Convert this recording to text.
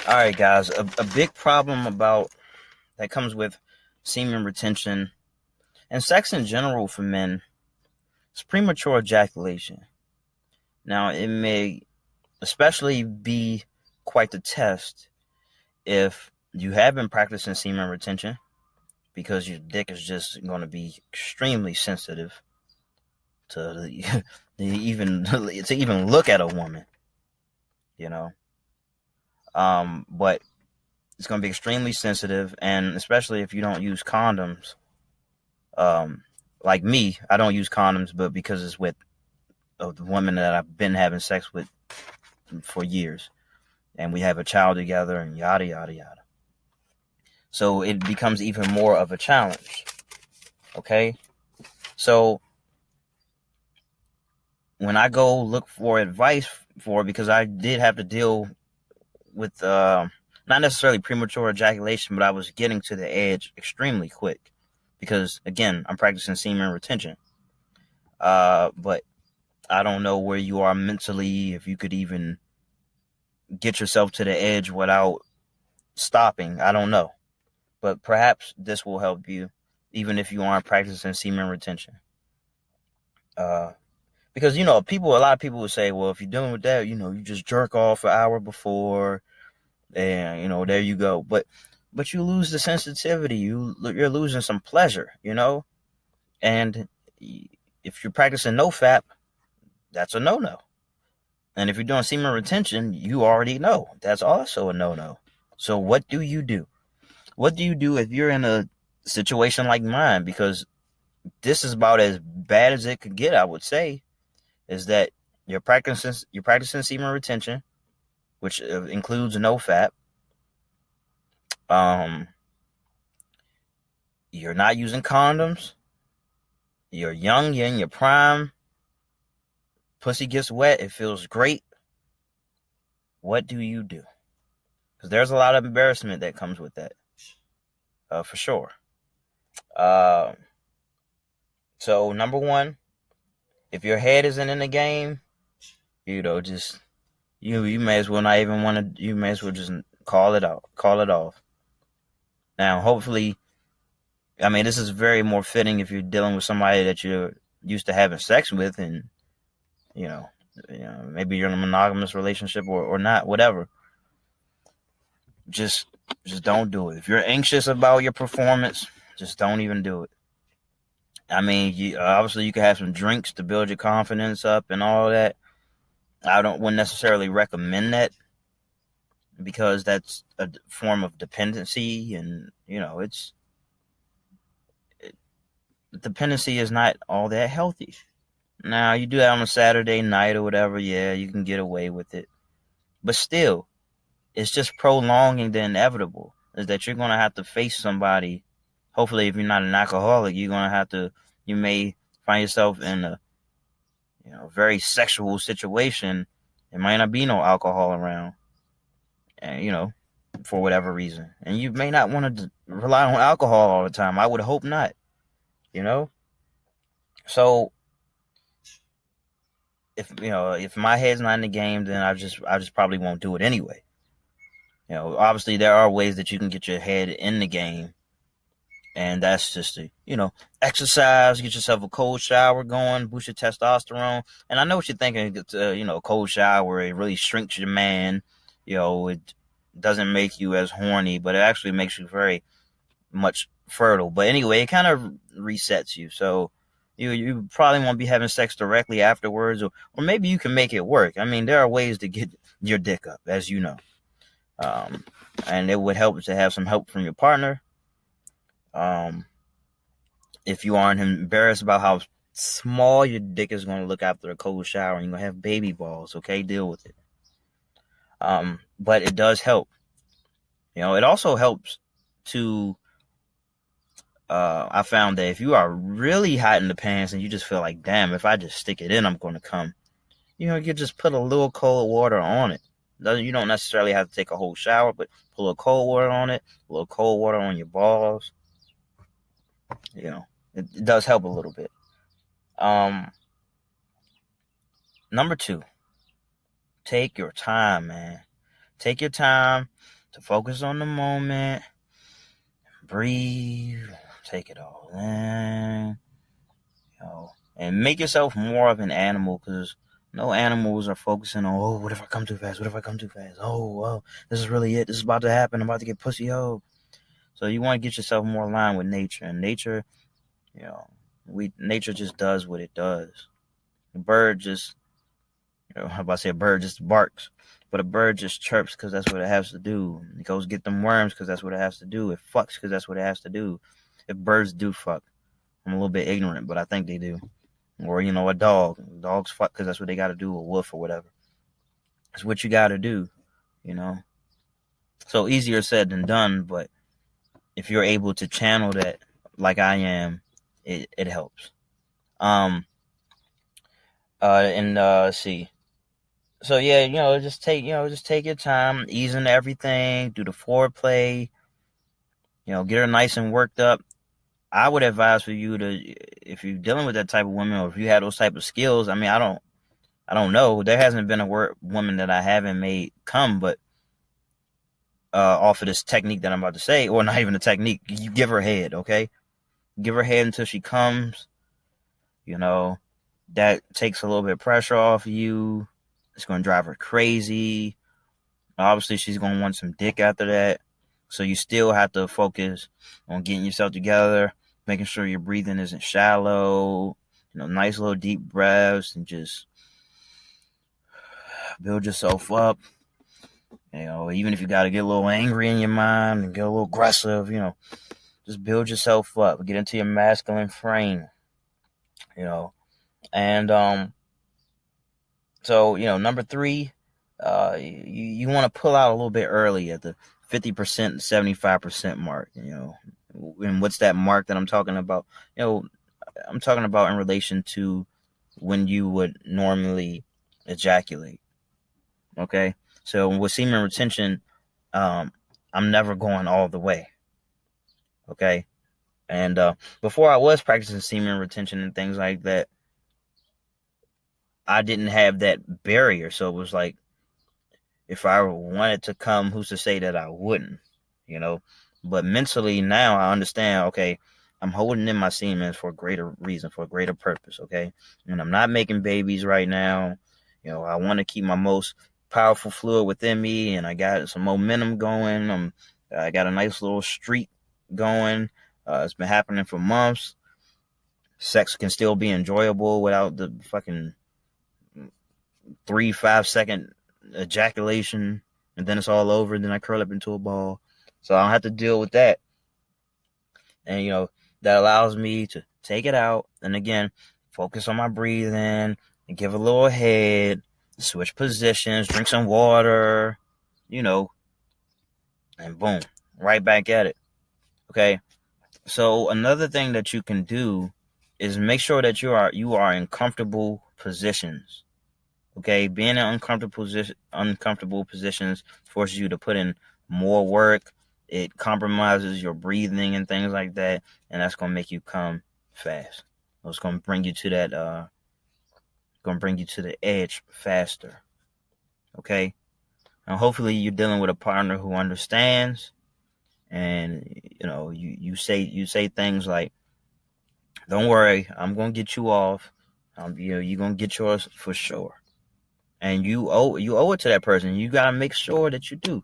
All right, guys. A big problem about that comes with semen retention and sex in general for men is premature ejaculation. Now, it may especially be quite the test if you have been practicing semen retention because your dick is just going to be extremely sensitive to even look at a woman, you know. But it's going to be extremely sensitive, and especially if you don't use condoms. Like me, I don't use condoms, but because it's with the woman that I've been having sex with for years, and we have a child together, and yada yada yada. So it becomes even more of a challenge. Okay, so when I go look for advice because I did have to deal with not necessarily premature ejaculation, but I was getting to the edge extremely quick because, again, I'm practicing semen retention. But I don't know where you are mentally, if you could even get yourself to the edge without stopping. I don't know. But perhaps this will help you, even if you aren't practicing semen retention. Because, a lot of people would say, well, if you're dealing with that, you just jerk off an hour before, and, there you go. But you lose the sensitivity. You're losing some pleasure, and if you're practicing no-fap, that's a no-no. And if you're doing semen retention, you already know that's also a no-no. So what do you do? What do you do if you're in a situation like mine? Because this is about as bad as it could get, I would say, is that you're practicing semen retention, which includes no-fap. You're not using condoms. You're young, you're in your prime. Pussy gets wet, it feels great. What do you do? Because there's a lot of embarrassment that comes with that, for sure. So number one, if your head isn't in the game, just you may as well not even want to. You may as well just call it off. Now, hopefully, this is very more fitting if you're dealing with somebody that you're used to having sex with, and maybe you're in a monogamous relationship or not, whatever. Just don't do it. If you're anxious about your performance, just don't even do it. Obviously you can have some drinks to build your confidence up and all that. I wouldn't necessarily recommend that because that's a form of dependency, and dependency is not all that healthy. Now, you do that on a Saturday night or whatever, yeah, you can get away with it. But still, it's just prolonging the inevitable, is that you're going to have to face somebody. Hopefully, if you're not an alcoholic, you may find yourself in a very sexual situation. There might not be no alcohol around, and for whatever reason. And you may not want to rely on alcohol all the time. I would hope not, So if my head's not in the game, then I just probably won't do it anyway. Obviously there are ways that you can get your head in the game, and that's just to, exercise, get yourself a cold shower going, boost your testosterone. And I know what you're thinking, a cold shower, it really shrinks your man. It doesn't make you as horny, but it actually makes you very much fertile. But anyway, it kind of resets you. So you probably won't be having sex directly afterwards, or maybe you can make it work. There are ways to get your dick up, as you know. And it would help to have some help from your partner. If you aren't embarrassed about how small your dick is going to look after a cold shower, and you're going to have baby balls, okay, deal with it. But it does help. It also helps to, I found that if you are really hot in the pants and you just feel like, damn, if I just stick it in, I'm going to come, you just put a little cold water on it. You don't necessarily have to take a whole shower, but put a little cold water on it, a little cold water on your balls. It does help a little bit. Number two, take your time, man. Take your time. to focus on the moment, breathe, take it all in, and make yourself more of an animal, because no animals are focusing on, oh, what if I come too fast? What if I come too fast? Oh, this is really it. This is about to happen. I'm about to get pussy. Oh. So you want to get yourself more aligned with nature. And nature, nature just does what it does. The bird just, how about to say a bird just barks, but a bird just chirps because that's what it has to do. It goes get them worms because that's what it has to do. It fucks because that's what it has to do. If birds do fuck, I'm a little bit ignorant, but I think they do. Or, a dog. Dogs fuck because that's what they got to do, a wolf or whatever. It's what you got to do, So easier said than done, but if you're able to channel that like I am, it helps. Let's see. So yeah, just take your time, ease into everything, do the foreplay, get her nice and worked up. I would advise for you to, if you're dealing with that type of woman, or if you have those type of skills. I mean, I don't know. There hasn't been a woman that I haven't made come, but off of this technique that I'm about to say, or not even a technique, you give her head, okay? Give her head until she comes. That takes a little bit of pressure off of you. It's going to drive her crazy. Obviously, she's going to want some dick after that. So you still have to focus on getting yourself together, making sure your breathing isn't shallow, nice little deep breaths, and just build yourself up. Even if you got to get a little angry in your mind and get a little aggressive, just build yourself up. Get into your masculine frame, And so, number 3, you want to pull out a little bit early at the 50%, 75% mark, And what's that mark that I'm talking about? I'm talking about in relation to when you would normally ejaculate. Okay? So with semen retention, I'm never going all the way. Okay? And before I was practicing semen retention and things like that, I didn't have that barrier. So it was like, if I wanted to come, who's to say that I wouldn't, But mentally now I understand, okay, I'm holding in my semen for a greater reason, for a greater purpose, okay? And I'm not making babies right now. I want to keep my most powerful fluid within me, and I got some momentum going. I got a nice little streak going. It's been happening for months. Sex can still be enjoyable without the fucking 3-5 second ejaculation, and then it's all over, and then I curl up into a ball. So I don't have to deal with that. And, that allows me to take it out, and again, focus on my breathing, and give a little head, switch positions, drink some water, and boom, right back at it. Okay? So another thing that you can do is make sure that you are in comfortable positions. Okay, being in uncomfortable positions forces you to put in more work. It compromises your breathing and things like that, and that's gonna make you come fast. It's gonna bring you to that. Gonna bring you to the edge faster. Okay, and hopefully you're dealing with a partner who understands, and you say things like, "Don't worry, I'm gonna get you off. You're gonna get yours for sure." And you owe it to that person. You gotta make sure that you do.